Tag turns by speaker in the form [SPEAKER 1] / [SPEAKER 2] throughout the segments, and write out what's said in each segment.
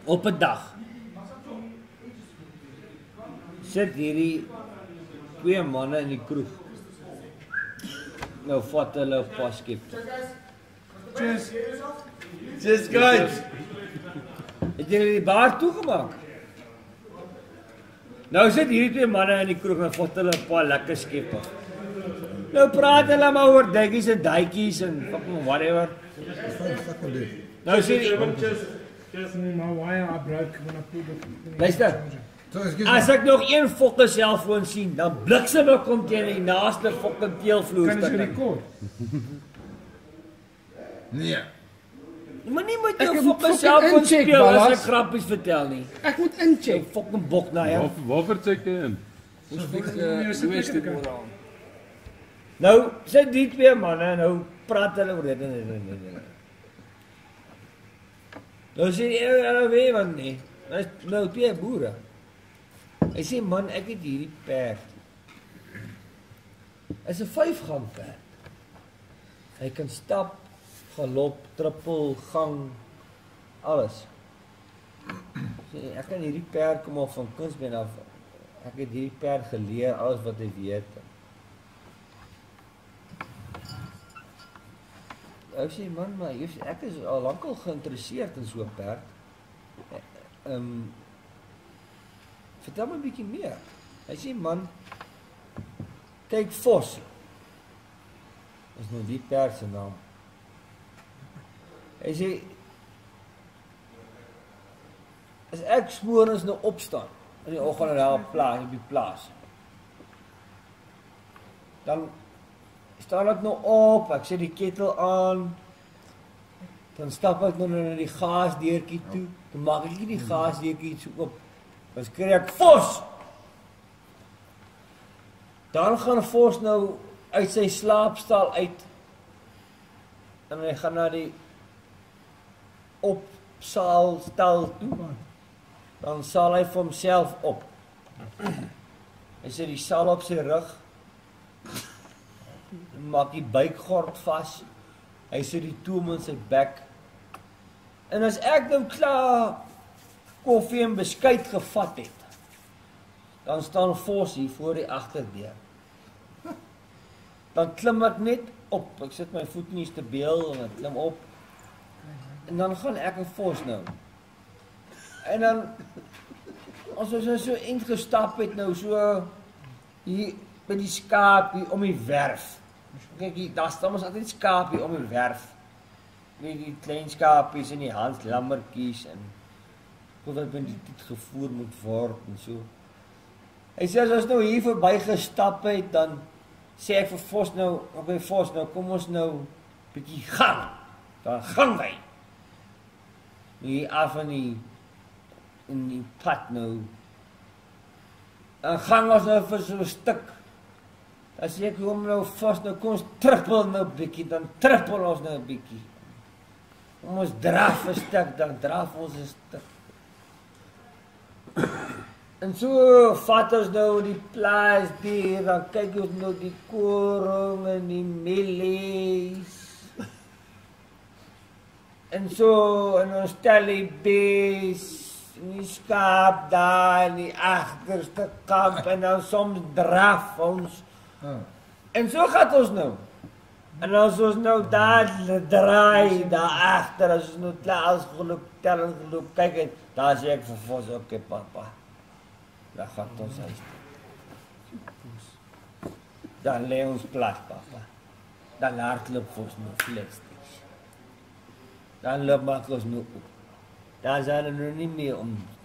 [SPEAKER 1] Op 'n dag sit hierdie 2 manne in die kroeg. Nou vat hulle 'n paar skep.
[SPEAKER 2] Cheers.
[SPEAKER 1] Cheers guys. Het julle die bar toegemaak? Nou sit hierdie 2 manne in die kroeg en vat hulle 'n paar lekker skepe. Nou praat hulle maar oor dikkies en duitjies en fucking whatever. Nou sê die
[SPEAKER 2] My wire I broke when I pulled it.
[SPEAKER 1] luister. As ek nog een fokke selfoon sien, dan bliksem ek kom teen die naaste fucking teelvloer.
[SPEAKER 2] Kan jy rekord?
[SPEAKER 3] Nee.
[SPEAKER 1] Maar nie met
[SPEAKER 2] Ek
[SPEAKER 1] jou
[SPEAKER 2] moet
[SPEAKER 1] fokke
[SPEAKER 2] fucking
[SPEAKER 1] selfoon
[SPEAKER 2] incheck,
[SPEAKER 1] speel as
[SPEAKER 2] Ballas.
[SPEAKER 1] ek grappies vertel nie.
[SPEAKER 2] Ek moet incheck.
[SPEAKER 1] Fucking bok nou ja.
[SPEAKER 4] Waarvoor check jy in?
[SPEAKER 1] Nou sit die 2 manne nou praat hulle oor dit. Nou sê hulle weet wat nie. Nou 2 boere. Hy sê man, ek het hierdie perd. Is 'n 5-gang perd. Hy kan stap, galop, trippel, gang, alles. Sê ek kan hierdie perd kom af van kunsbeen af. Ek het hierdie perd geleer alles wat hy weet. Ek sê man, maar ek is al lankal geïnteresseerd in so 'n perd. Vertel my 'n bietjie meer. Hy sê man, kyk Vos. Is nou die perd se naam. Hy sê as ek môre nou opstaan in die oggend daar op die plaas. Dan staan ek nou op, ek sit die ketel aan. Dan stap ek nou na die gaasdeurtjie toe. Dan maak ek die gaasdeurtjie so oop. Dan skree ek Vos. Dan gaan Vos nou uit sy slaapstal uit. En hy gaan na die opsaalstal toe. Dan saal hy vir homself op. Hy sit die saal op sy rug. Maak die buikgord vas. Hy sit die toom in sy bek. En as ek nou klaar koffie en beskuit gevat het, dan staan Vos hier voor die agterdeur. Dan klim ek net op. Ek sit my voet in die stebeel en ek klim op. En dan gaan ek en Vos nou. En dan as ons so eind gestap het nou so hier by die skaap hier om die werf. Kyk, daar staan ons altyd skaapie om die werf. Die klein skaapies en die handlammertjies en wat met die tyd gevoer moet word en so. Hy sê as ons nou hier verby gestap het, dan sê ek vir Vos nou, okay Vos, nou kom ons nou bietjie gang. Dan gang hy. Hier af in die pad nou. Dan gang ons nou vir so 'n stuk. As ek hom nou Vos, nou kom ons trippel nou bietjie, dan trippel ons nou 'n bietjie. Ons draf 'n stuk, dan draf ons 'n stuk. En so vat ons nou die plaas die, dan kyk ons nou die koring en die mielies. En so, en ons stel die bees, en die skaap daar, in die agterste kamp, en dan soms draf ons. En so gaat ons nou. En as ons nou daar draai, daar agter, as ons nou klaar is geloop, tel en geloop, kyk en daar sê ek vir Vos, okay papa, dan gaan ons huis toe. Dan lê ons plat papa. Dan hardloop Vos nou flexties. Dan loop maak ons nou op. Dan zijn er nou nie meer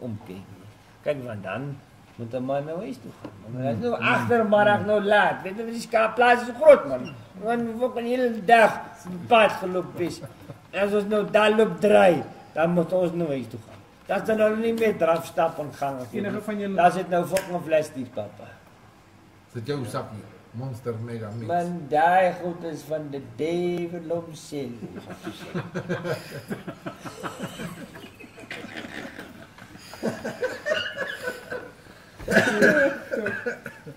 [SPEAKER 1] omkyk nie. Kyk, want dan moet 'n man nou huis toe gaan. Maar hy is nou agtermiddag nou laat. Weet jy, die skaapplaas is so groot man. Want we kan die hele dag pad geloop wees. En as ons nou daar loop draai, dan moet ons nou huis toe gaan. Dat is nou nie meer drafstap en gang.
[SPEAKER 2] Enige van julle
[SPEAKER 1] Daar sit nou fucking fles die papa.
[SPEAKER 3] Sit jou sakkie. Monster mega mix.
[SPEAKER 1] Man, daai goed is van de duivel homself.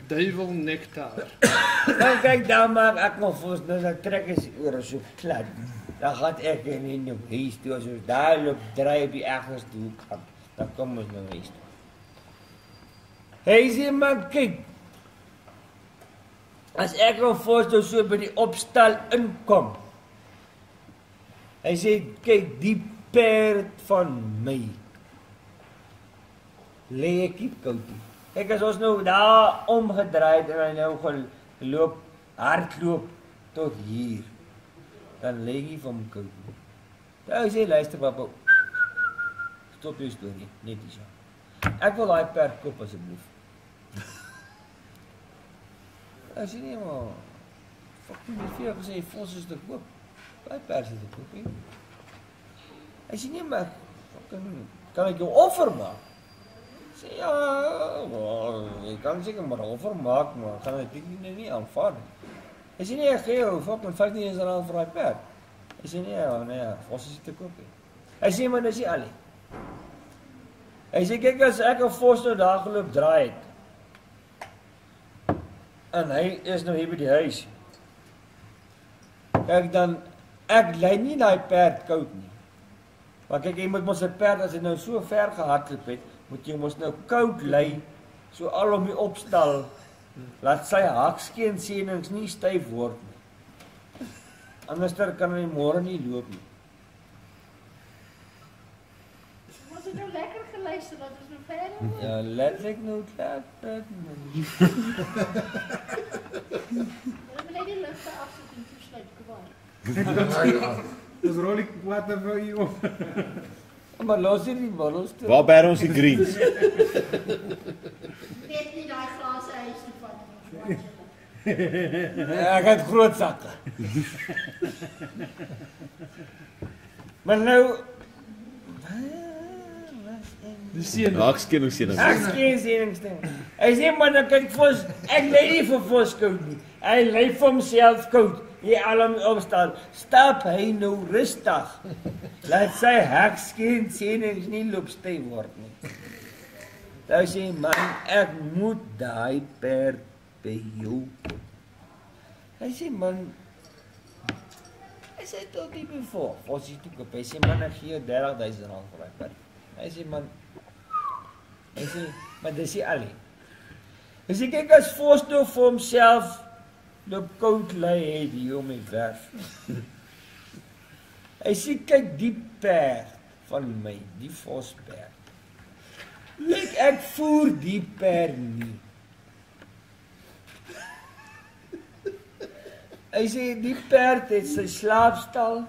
[SPEAKER 2] duivel nektar.
[SPEAKER 1] Dan kyk, dan maak ek nog Vos, nou trek is die ore so plat. dan gaan ek in jou huis toe, as ons daar loop, draai op die ergste hoek aan, dan kom ons nou huis toe. Hy sê, man, kyk, as ek nou voorstel so by die opstal inkom, hy sê, kyk, die perd van my, lê ek nie koud nie. Kyk, as ons nou daar omgedraai het en hy nou geloop, hardloop tot hier, dan lê ek nie van my koud nie. Hy sê, luister papa, stop jou storie, net die so. Ek wil daai perd koop asseblief. Hy sê nie, maar fucking die vir jou gesê, Fos is te koop. Daai perd is te koop, he. Hy sê nie, maar fucking, kan ek jou offer maak? Sê ja, jy kan seker maar 'n offer maak, maar gaan dit nie aanvaar nie. Hy sê nie, ek gee jou fucking R15 vir daai perd. Hy sê nee, Fos is te koop nie. Hy sê, maar dis nie al nie. Hy sê, kyk, as ek 'n Fos nou daar geloop draai het, en hy is nou hier by die huis, kyk dan, ek lei nie daai perd koud nie. Maar kyk, jy moet mos 'n perd, as hy nou so ver gehardloop het, moet jy mos nou koud lei, so al om die opstal, laat sy hakskeensenings nie styf word nie. Anderster kan hy môre nie loop nie.
[SPEAKER 4] Was het nou lekker geluister, dat is nou verder?
[SPEAKER 1] Ja, letterlik nou klaar praat, man.
[SPEAKER 4] Dan wil hy die ligte afsit en toesluit, kwaai.
[SPEAKER 2] Dis rolik wat vir jou.
[SPEAKER 1] Maar los hier die bottels toe.
[SPEAKER 5] Waar bær ons die greens?
[SPEAKER 4] Weet nie daai glase huis te vat nie.
[SPEAKER 1] Ja, ek het groot sakke. Maar nou,
[SPEAKER 2] Dis seën.
[SPEAKER 5] Hakskenningssening.
[SPEAKER 1] ek skien seningsding. Hy sê, maar dan kyk Fos, ek lei nie vir Fos koud nie. Hy lei vir homself koud. Jy alom opstaan, stap hy nou rustig. Laat sy hakskeensenings nie loop styf word nie. Nou sê, man, ek moet daai perd by jou koop. Hy sê, man, hy sê tot die bevor, Fos is toe koop. Hy sê, man, ek gee jou R30.000 vir daai perd. Hy sê, man, hy sê, maar dis nie al nie. Hy sê, kyk, as Fos nou vir homself loop koud lei het hier om die werf. Hy sê, kyk, die perd van my, die Vosperd. Kyk, ek voer die perd nie. Hy sê, die perd het sy slaapstal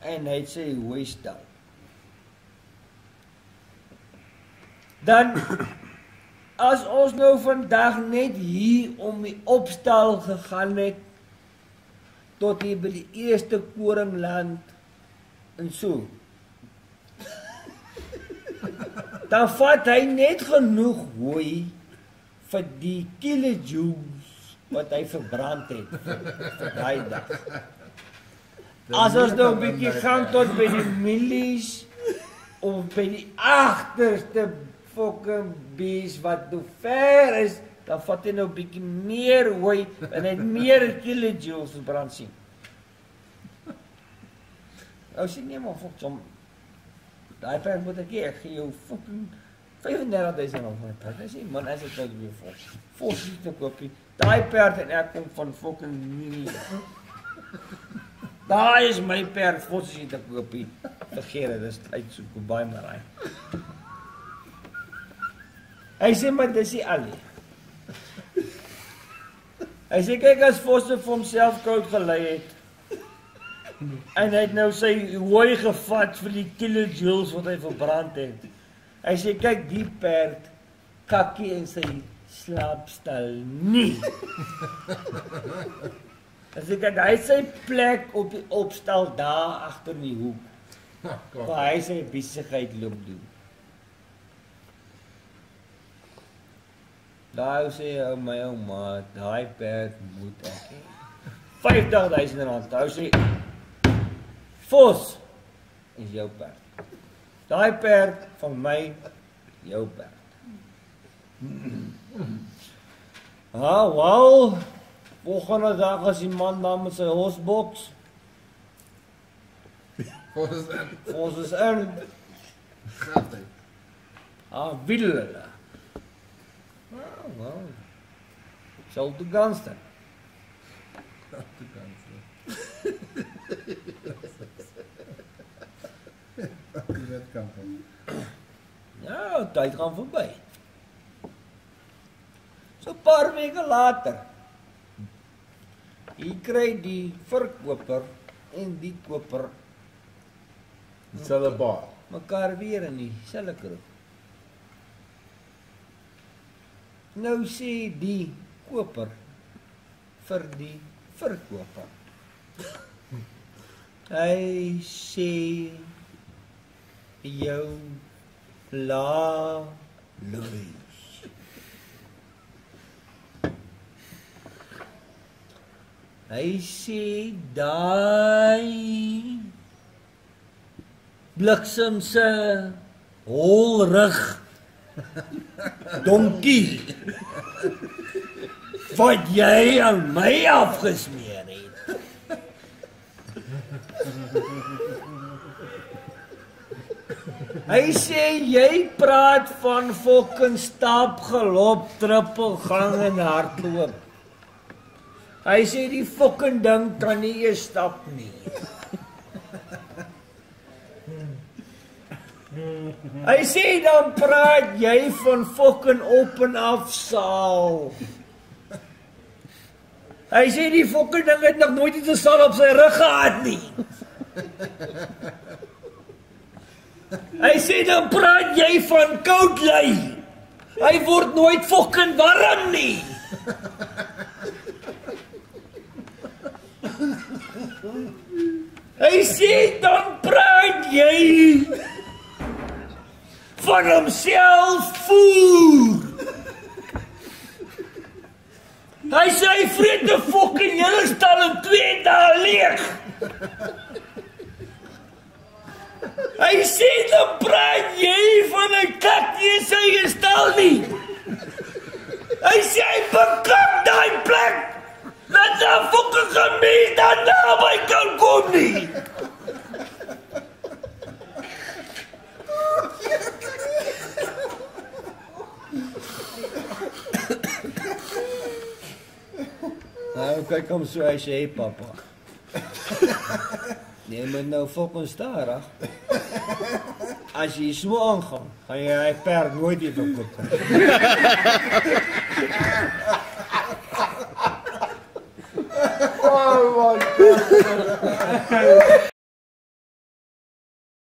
[SPEAKER 1] en hy het sy hooistal. Dan, as ons nou vandag net hier om die opstal gegaan het, tot hier by die eerste koringland, en so, dan vat hy net genoeg hooi, vir die kilojoules, wat hy verbrand het, vir daai dag. As ons nou 'n bietjie gaan tot by die milies, of by die agterste fucking bees wat nou ver is, dan vat hy nou 'n bietjie meer hooi en hy het meer kilojoules verbrand sien. Nou sien nie maar fuck som. Daai perd moet ek gee jou fucking R35.000 vir 'n perd. Hy sê, man, as ek nou weer Fos is te koop. Daai perd en ek kom van fucking nie. Daai is my perd, Fos is te koop. Vergeet dit, dis uit so baie maar hy. Hy sê, maar dis nie al nie. Hy sê, kyk, as Fos vir homself koud gelei het, en hy het nou sy hooi gevat vir die kilojoules wat hy verbrand het. Hy sê, kyk, die perd kakkie in sy slaapstal nie. Hy sê, kyk, hy het sy plek op die opstal daar agter in die hoek, waar hy sy besigheid loop doen. Daai sê, ou my ou maat, daai perd moet ek hê. R50.000. Hy sê, Fos is jou perd. Daai perd van my, jou perd. Wel, volgende dag as die man daar met sy hosboks, Ons is in.
[SPEAKER 3] Gaat hy.
[SPEAKER 1] Wiele. Well. Sal toe gangster.
[SPEAKER 3] Die wetkamp.
[SPEAKER 1] Ja, tyd gaan verby. So 'n paar weke later. Hier kry die verkoper en die koper
[SPEAKER 3] Dieselfde bar.
[SPEAKER 1] mekaar weer in dieselfde kroeg. Nou sê die koper vir die verkoper. Hy sê jou la Louis. Hy sê daai bliksem se holrig donkie wat jy aan my afgesmeer het. Hy sê jy praat van fucking stap, galop, trippelgang en hardloop. Hy sê die fucking ding kan nie eers stap nie. Hy sê dan praat jy van fucking op en af saal. Hy sê die fucking ding het nog nooit iets te saal op sy rug gehad nie. Hy sê dan praat jy van koud lê. Hy word nooit fucking warm nie. Hy sê dan praat jy van homself voer. Hy sê hy vreet 'n fucking hele stal in 2 dae leeg. Hy sê dan praat jy van 'n kat nie in sy stal nie. Hy sê hy bekak daai plek. Dat daar fucking gemeen daar naby kan kom nie. Nou kyk hom so hy sê, hey papa. Nee, maar nou fucking starig. As jy so aangaan, gaan jy hy perd nooit weer verkoop.
[SPEAKER 3] Oh my God.